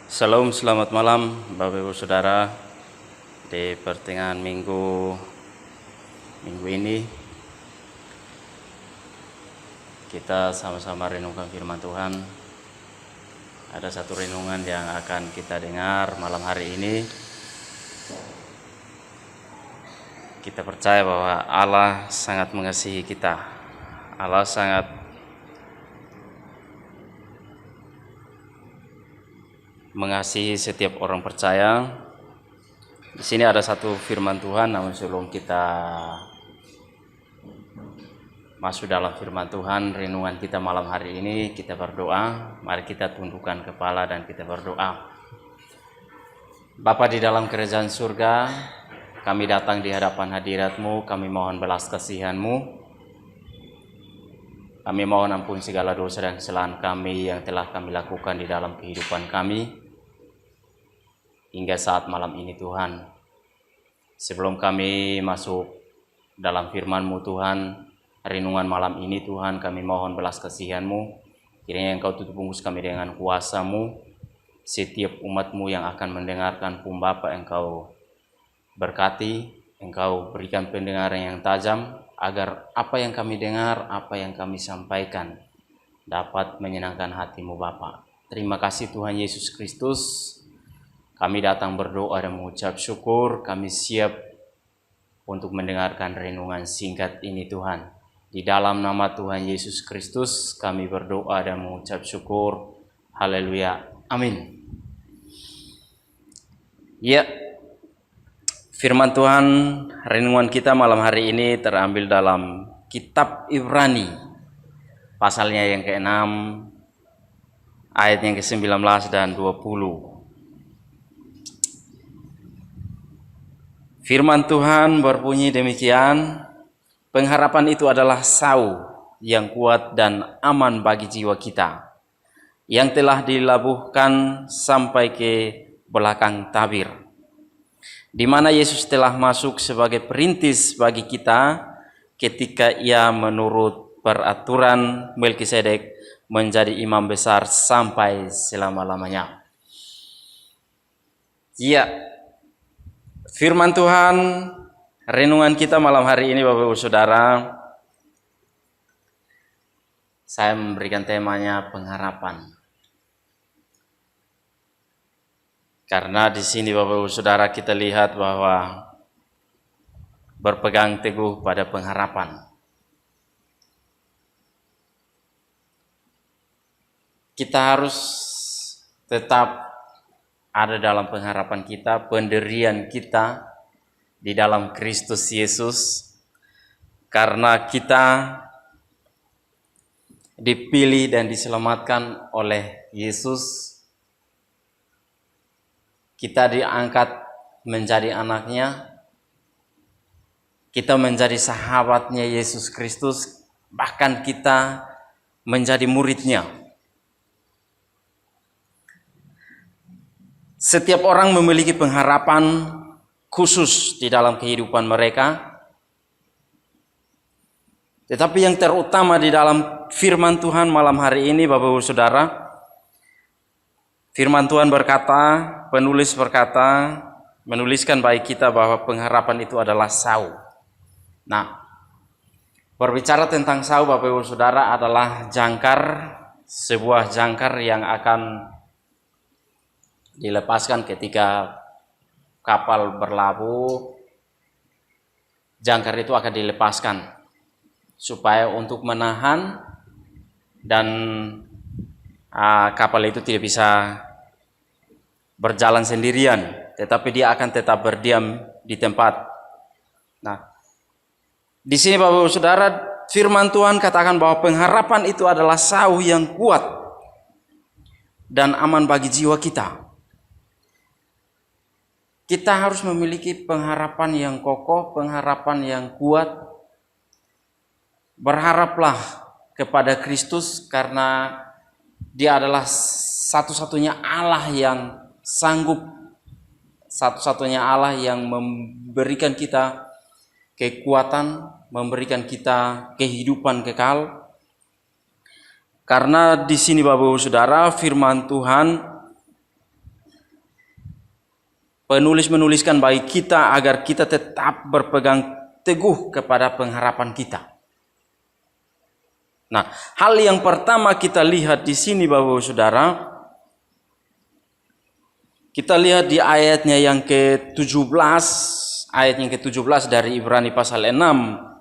Shalom, selamat malam Bapak Ibu Saudara. Di pertengahan minggu ini kita sama-sama renungkan firman Tuhan. Ada satu renungan yang akan kita dengar malam hari ini. Kita percaya bahwa Allah sangat mengasihi kita. Allah sangat mengasihi setiap orang percaya. Di sini ada satu firman Tuhan, namun sebelum kita masuk dalam firman Tuhan, renungan kita malam hari ini, kita berdoa. Mari kita tundukkan kepala dan kita berdoa. Bapa di dalam kerajaan surga, kami datang di hadapan hadirat-Mu, kami mohon belas kasihan-Mu. Kami mohon ampun segala dosa dan kesalahan kami yang telah kami lakukan di dalam kehidupan kami hingga saat malam ini Tuhan. Sebelum kami masuk dalam firman-Mu Tuhan, renungan malam ini Tuhan, kami mohon belas kasihan-Mu. Kiranya Engkau tutup bungkus kami dengan kuasa-Mu. Setiap umat-Mu yang akan mendengarkan pun Bapa, Engkau berkati, Engkau berikan pendengaran yang tajam, agar apa yang kami dengar, apa yang kami sampaikan dapat menyenangkan hati-Mu Bapa. Terima kasih Tuhan Yesus Kristus. Kami datang berdoa dan mengucap syukur. Kami siap untuk mendengarkan renungan singkat ini Tuhan. Di dalam nama Tuhan Yesus Kristus kami berdoa dan mengucap syukur. Haleluya. Amin. Ya, firman Tuhan renungan kita malam hari ini terambil dalam kitab Ibrani. Pasalnya yang ke-6, ayat yang ke-19 dan 20. Firman Tuhan berbunyi demikian, pengharapan itu adalah sau yang kuat dan aman bagi jiwa kita, yang telah dilabuhkan sampai ke belakang tabir, di mana Yesus telah masuk sebagai perintis bagi kita ketika ia menurut peraturan Melkisedek menjadi imam besar sampai selama-lamanya. Ya, firman Tuhan, renungan kita malam hari ini Bapak Ibu Saudara, saya memberikan temanya pengharapan. Karena di sini Bapak Ibu Saudara kita lihat bahwa berpegang teguh pada pengharapan. Kita harus tetap ada dalam pengharapan kita, pendirian kita di dalam Kristus Yesus, karena kita dipilih dan diselamatkan oleh Yesus. Kita diangkat menjadi anaknya, kita menjadi sahabatnya Yesus Kristus, bahkan kita menjadi muridnya. Setiap orang memiliki pengharapan khusus di dalam kehidupan mereka. Tetapi yang terutama di dalam firman Tuhan malam hari ini Bapak Ibu Saudara, firman Tuhan berkata, penulis berkata, menuliskan bagi kita bahwa pengharapan itu adalah sau. Nah, berbicara tentang sau Bapak Ibu Saudara adalah jangkar, sebuah jangkar yang akan dilepaskan ketika kapal berlabuh. Jangkar itu akan dilepaskan supaya untuk menahan dan kapal itu tidak bisa berjalan sendirian, tetapi dia akan tetap berdiam di tempat. Nah, di sini Bapak Ibu Saudara, firman Tuhan katakan bahwa pengharapan itu adalah sau yang kuat dan aman bagi jiwa kita. Kita harus memiliki pengharapan yang kokoh, pengharapan yang kuat. Berharaplah kepada Kristus karena Dia adalah satu-satunya Allah yang sanggup, satu-satunya Allah yang memberikan kita kekuatan, memberikan kita kehidupan kekal. Karena di sini Bapak Ibu Saudara, firman Tuhan Penulis menuliskan bagi kita agar kita tetap berpegang teguh kepada pengharapan kita. Nah, hal yang pertama kita lihat di sini Bapak Saudara, kita lihat di ayatnya yang ke-17, ayat yang ke-17 dari Ibrani pasal 6.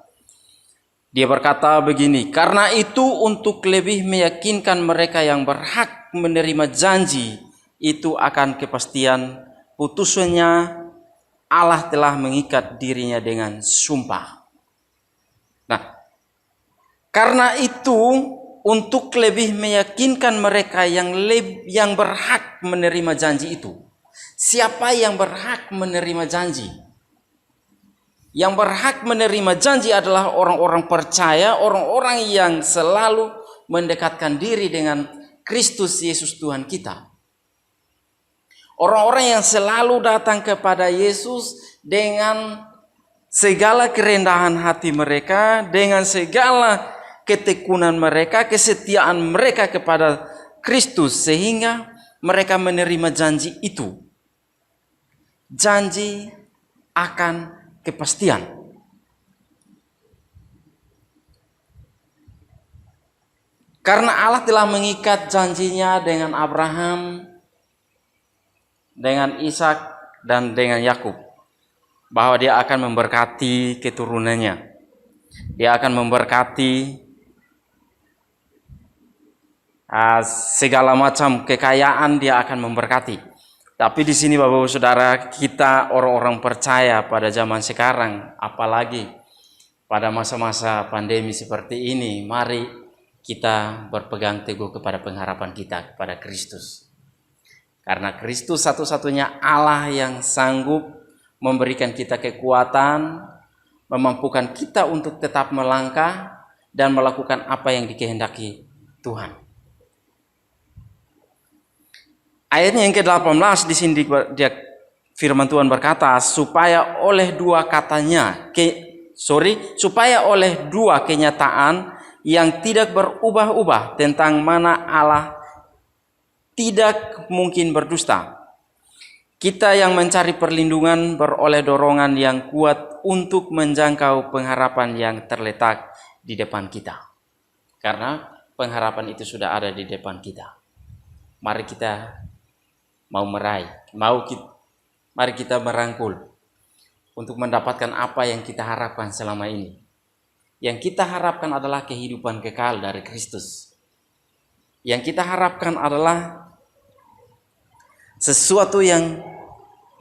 Dia berkata begini, karena itu untuk lebih meyakinkan mereka yang berhak menerima janji itu akan kepastian putusannya, Allah telah mengikat dirinya dengan sumpah. Nah, karena itu untuk lebih meyakinkan mereka yang berhak menerima janji itu. Siapa yang berhak menerima janji? Yang berhak menerima janji adalah orang-orang percaya, orang-orang yang selalu mendekatkan diri dengan Kristus Yesus Tuhan kita. Orang-orang yang selalu datang kepada Yesus dengan segala kerendahan hati mereka, dengan segala ketekunan mereka, kesetiaan mereka kepada Kristus, sehingga mereka menerima janji itu. Janji akan kepastian. Karena Allah telah mengikat janjinya dengan Abraham, dengan Ishak, dan dengan Yakub, bahwa dia akan memberkati keturunannya. Dia akan memberkati segala macam kekayaan, dia akan memberkati. Tapi di sini Bapak Saudara, kita orang-orang percaya pada zaman sekarang, apalagi pada masa-masa pandemi seperti ini, mari kita berpegang teguh kepada pengharapan kita kepada Kristus. Karena Kristus satu-satunya Allah yang sanggup memberikan kita kekuatan, memampukan kita untuk tetap melangkah dan melakukan apa yang dikehendaki Tuhan. Ayatnya yang ke-18 di sini dia firman Tuhan berkata, supaya oleh dua kenyataan yang tidak berubah-ubah tentang mana Allah tidak mungkin berdusta, kita yang mencari perlindungan beroleh dorongan yang kuat untuk menjangkau pengharapan yang terletak di depan kita. Karena pengharapan itu sudah ada di depan kita. Mari kita mari kita merangkul untuk mendapatkan apa yang kita harapkan selama ini. Yang kita harapkan adalah kehidupan kekal dari Kristus. Yang kita harapkan adalah sesuatu yang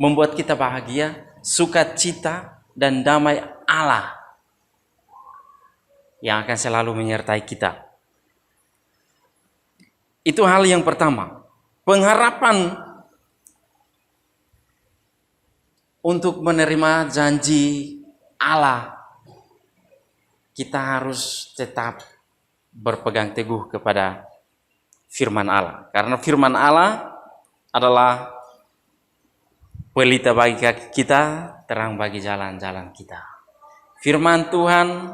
membuat kita bahagia, sukacita, dan damai Allah yang akan selalu menyertai kita. Itu hal yang pertama. Pengharapan untuk menerima janji Allah, kita harus tetap berpegang teguh kepada firman Allah. Karena firman Allah adalah pelita bagi kaki kita, terang bagi jalan-jalan kita. Firman Tuhan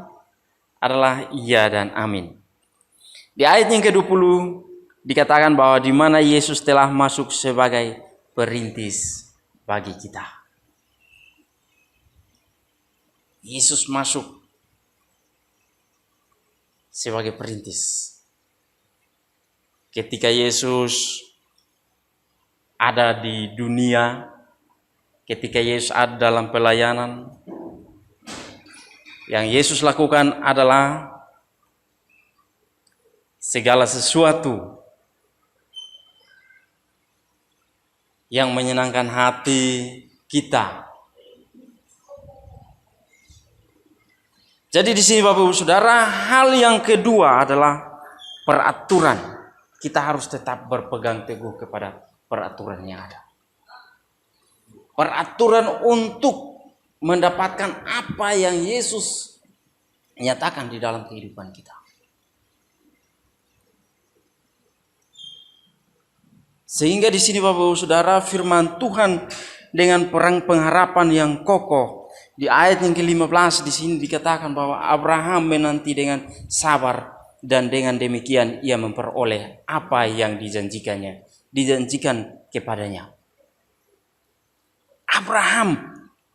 adalah iya dan amin. Di ayat yang ke-20 dikatakan bahwa di mana Yesus telah masuk sebagai perintis bagi kita. Yesus masuk sebagai perintis. Ketika Yesus ada di dunia, ketika Yesus ada dalam pelayanan, yang Yesus lakukan adalah segala sesuatu yang menyenangkan hati kita. Jadi di sini Bapak Ibu Saudara, hal yang kedua adalah peraturan. Kita harus tetap berpegang teguh kepada peraturan yang ada. Peraturan untuk mendapatkan apa yang Yesus nyatakan di dalam kehidupan kita. Sehingga di sini Bapak Ibu Saudara, firman Tuhan dengan perang pengharapan yang kokoh. Di ayat yang ke-15 di sini dikatakan bahwa Abraham menanti dengan sabar dan dengan demikian ia memperoleh apa yang dijanjikan kepadanya. Abraham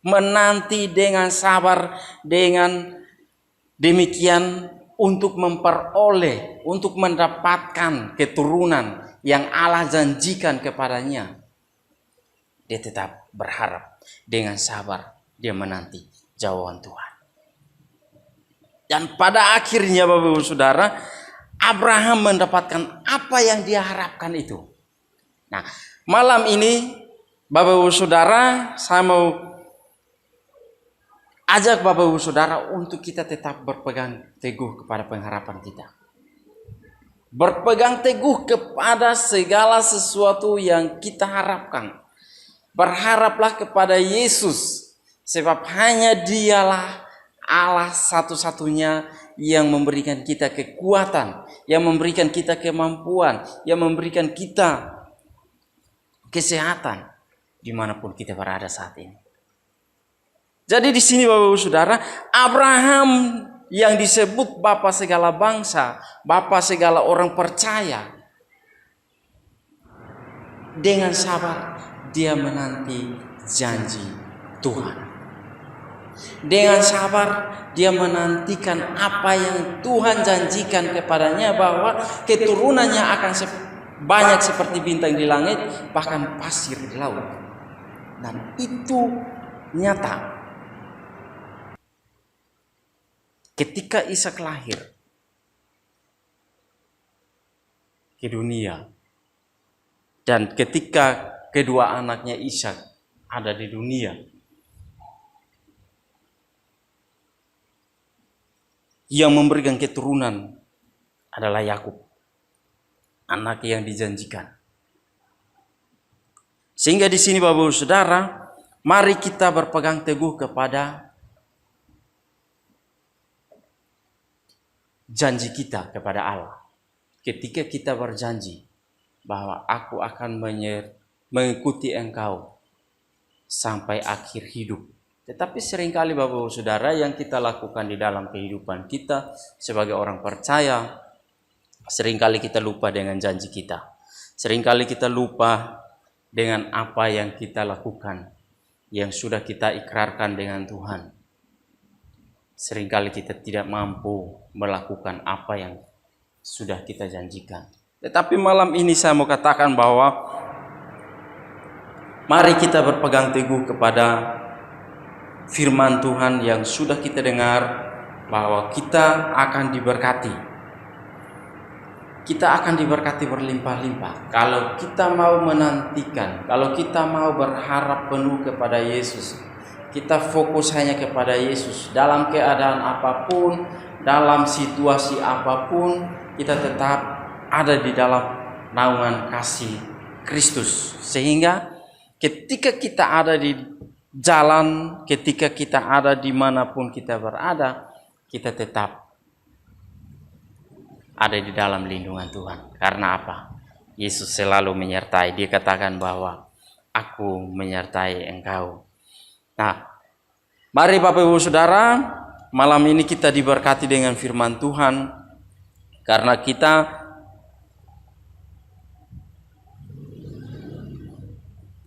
menanti dengan sabar, dengan demikian untuk memperoleh, untuk mendapatkan keturunan yang Allah janjikan kepadanya. Dia tetap berharap dengan sabar, dia menanti jawaban Tuhan. Dan pada akhirnya Bapak Ibu Saudara, Abraham mendapatkan apa yang dia harapkan itu. Nah, malam ini Bapak Ibu Saudara, saya mau ajak Bapak Ibu Saudara untuk kita tetap berpegang teguh kepada pengharapan kita. Berpegang teguh kepada segala sesuatu yang kita harapkan. Berharaplah kepada Yesus, sebab hanya Dialah Allah satu-satunya yang memberikan kita kekuatan, yang memberikan kita kemampuan, yang memberikan kita kesehatan dimanapun kita berada saat ini. Jadi di sini Bapak Ibu Saudara, Abraham yang disebut Bapa segala bangsa, Bapa segala orang percaya, dengan sabar dia menanti janji Tuhan. Dengan sabar dia menantikan apa yang Tuhan janjikan kepadanya, bahwa keturunannya akan banyak seperti bintang di langit, bahkan pasir di laut. Dan itu nyata. Ketika Ishak lahir ke dunia, dan ketika kedua anaknya Ishak ada di dunia, yang memberikan keturunan adalah Yakub, anak yang dijanjikan. Sehingga di sini Bapak Ibu Saudara, mari kita berpegang teguh kepada janji kita kepada Allah. Ketika kita berjanji bahwa aku akan mengikuti engkau sampai akhir hidup. Tetapi seringkali Bapak Ibu Saudara, yang kita lakukan di dalam kehidupan kita sebagai orang percaya, seringkali kita lupa dengan janji kita. Seringkali kita lupa dengan apa yang kita lakukan, yang sudah kita ikrarkan dengan Tuhan. Seringkali kita tidak mampu melakukan apa yang sudah kita janjikan. Tetapi malam ini saya mau katakan bahwa mari kita berpegang teguh kepada firman Tuhan yang sudah kita dengar, bahwa kita akan diberkati. Kita akan diberkati berlimpah-limpah kalau kita mau menantikan, kalau kita mau berharap penuh kepada Yesus. Kita fokus hanya kepada Yesus. Dalam keadaan apapun, dalam situasi apapun, kita tetap ada di dalam naungan kasih Kristus. Sehingga ketika kita ada di jalan, ketika kita ada dimanapun kita berada, kita tetap ada di dalam lindungan Tuhan. Karena apa? Yesus selalu menyertai. Dia katakan bahwa aku menyertai engkau. Nah, mari Bapak Ibu Saudara, malam ini kita diberkati dengan firman Tuhan, karena kita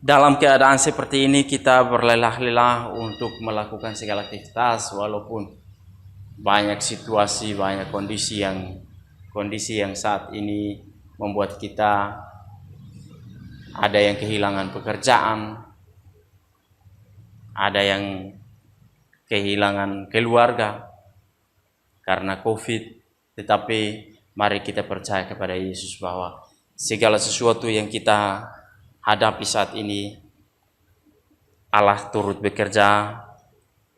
dalam keadaan seperti ini kita berlelah-lelah untuk melakukan segala aktivitas, walaupun banyak situasi, banyak kondisi yang saat ini membuat kita ada yang kehilangan pekerjaan, ada yang kehilangan keluarga karena COVID. Tetapi mari kita percaya kepada Yesus bahwa segala sesuatu yang kita hadapi saat ini, Allah turut bekerja.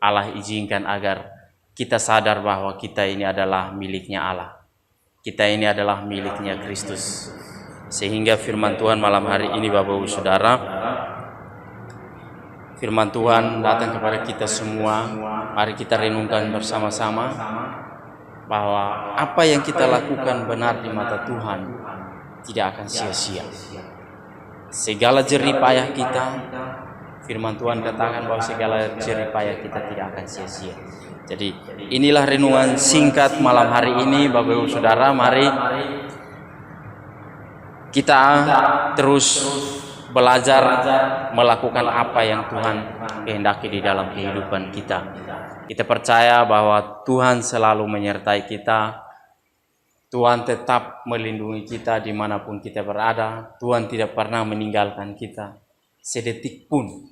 Allah izinkan agar kita sadar bahwa kita ini adalah miliknya Allah. Kita ini adalah miliknya Kristus. Sehingga firman Tuhan malam hari ini Bapak Ibu Saudara, firman Tuhan datang kepada kita semua. Mari kita renungkan bersama-sama bahwa apa yang kita lakukan benar di mata Tuhan tidak akan sia-sia. Segala jerih payah kita, firman Tuhan katakan bahwa segala jerih payah kita tidak akan sia-sia. Jadi inilah renungan singkat malam hari ini Bapak Ibu Saudara. Mari kita terus belajar melakukan apa yang Tuhan kehendaki di dalam kehidupan kita. Kita percaya bahwa Tuhan selalu menyertai kita. Tuhan tetap melindungi kita dimanapun kita berada. Tuhan tidak pernah meninggalkan kita sedetik pun.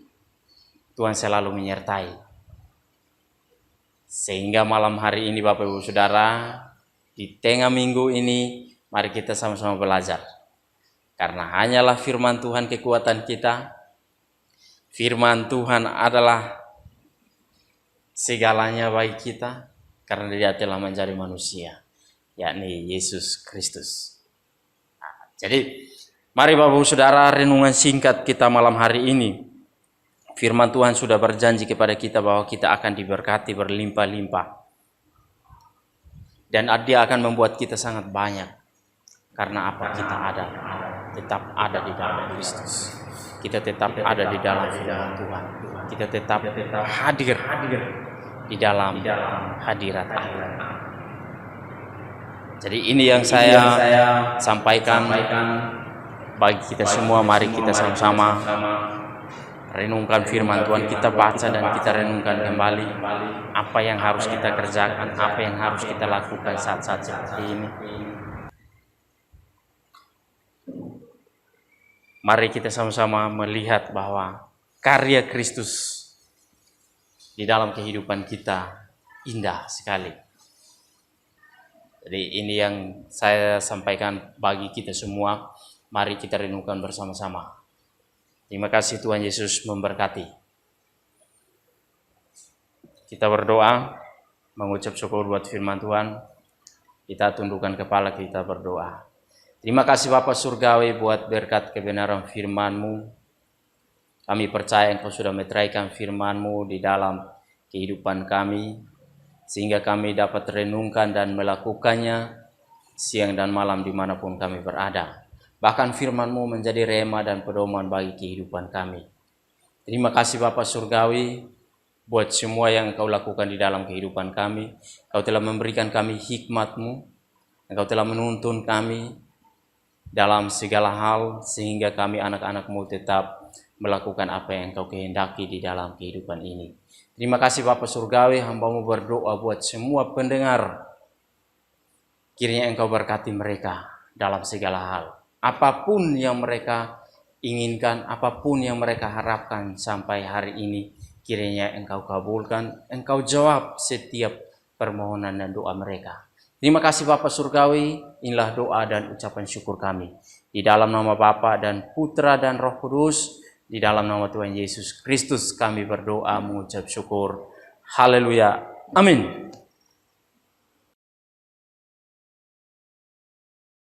Tuhan selalu menyertai. Sehingga malam hari ini Bapak Ibu Saudara, di tengah minggu ini, mari kita sama-sama belajar. Karena hanyalah firman Tuhan kekuatan kita. Firman Tuhan adalah segalanya bagi kita. Karena Dia telah menjadi manusia, yakni Yesus Kristus. Jadi, mari Bapak Ibu Saudara, renungan singkat kita malam hari ini. Firman Tuhan sudah berjanji kepada kita bahwa kita akan diberkati berlimpah-limpah. Dan Dia akan membuat kita sangat banyak. Karena apa? Kita tetap ada di dalam Kristus. Kita tetap ada di dalam firman Tuhan. Kita tetap hadir di dalam hadirat Allah. Jadi ini yang saya sampaikan bagi kita semua. Mari kita sama-sama renungkan firman Tuhan, kita baca dan kita renungkan kembali apa yang harus kita kerjakan, apa yang harus kita lakukan saat-saat seperti ini. Mari kita sama-sama melihat bahwa karya Kristus di dalam kehidupan kita indah sekali. Jadi ini yang saya sampaikan bagi kita semua. Mari kita renungkan bersama-sama. Terima kasih Tuhan Yesus memberkati. Kita berdoa, mengucap syukur buat firman Tuhan. Kita tundukkan kepala, kita berdoa. Terima kasih Bapa Surgawi buat berkat kebenaran firman-Mu. Kami percaya Engkau sudah meteraikan firman-Mu di dalam kehidupan kami, sehingga kami dapat renungkan dan melakukannya siang dan malam dimanapun kami berada. Bahkan firman-Mu menjadi rema dan pedoman bagi kehidupan kami. Terima kasih Bapa Surgawi buat semua yang Engkau lakukan di dalam kehidupan kami. Engkau telah memberikan kami hikmat-Mu. Engkau telah menuntun kami dalam segala hal, sehingga kami anak-anak-Mu tetap melakukan apa yang Engkau kehendaki di dalam kehidupan ini. Terima kasih Bapa Surgawi, hamba-Mu berdoa buat semua pendengar. Kiranya Engkau berkati mereka dalam segala hal. Apapun yang mereka inginkan, apapun yang mereka harapkan sampai hari ini, kiranya Engkau kabulkan, Engkau jawab setiap permohonan dan doa mereka. Terima kasih Bapa Surgawi, inilah doa dan ucapan syukur kami. Di dalam nama Bapa dan Putra dan Roh Kudus, di dalam nama Tuhan Yesus Kristus kami berdoa mengucap syukur. Haleluya. Amin.